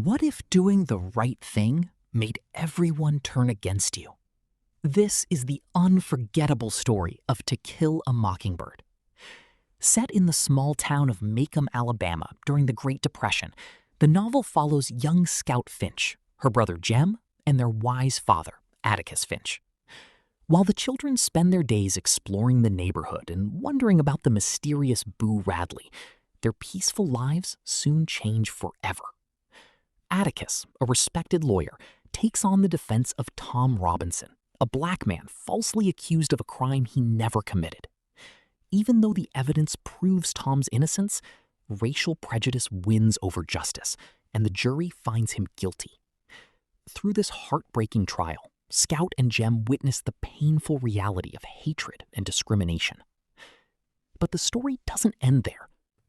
What if doing the right thing made everyone turn against you? This is the unforgettable story of To Kill a Mockingbird. Set in the small town of Macomb, Alabama during the Great Depression, the novel follows young Scout Finch, her brother Jem, and their wise father, Atticus Finch. While the children spend their days exploring the neighborhood and wondering about the mysterious Boo Radley, their peaceful lives soon change forever. Atticus, a respected lawyer, takes on the defense of Tom Robinson, a black man falsely accused of a crime he never committed. Even though the evidence proves Tom's innocence, racial prejudice wins over justice, and the jury finds him guilty. Through this heartbreaking trial, Scout and Jem witness the painful reality of hatred and discrimination. But the story doesn't end there.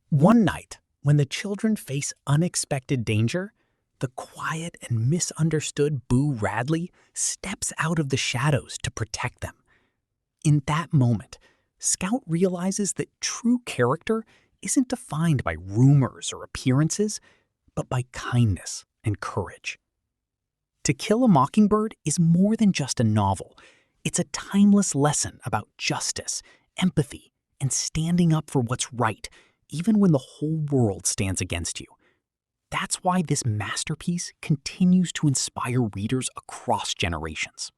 One night, when the children face unexpected danger, the quiet and misunderstood Boo Radley steps out of the shadows to protect them. In that moment, Scout realizes that true character isn't defined by rumors or appearances, but by kindness and courage. To Kill a Mockingbird is more than just a novel. It's a timeless lesson about justice, empathy, and standing up for what's right, even when the whole world stands against you. That's why this masterpiece continues to inspire readers across generations.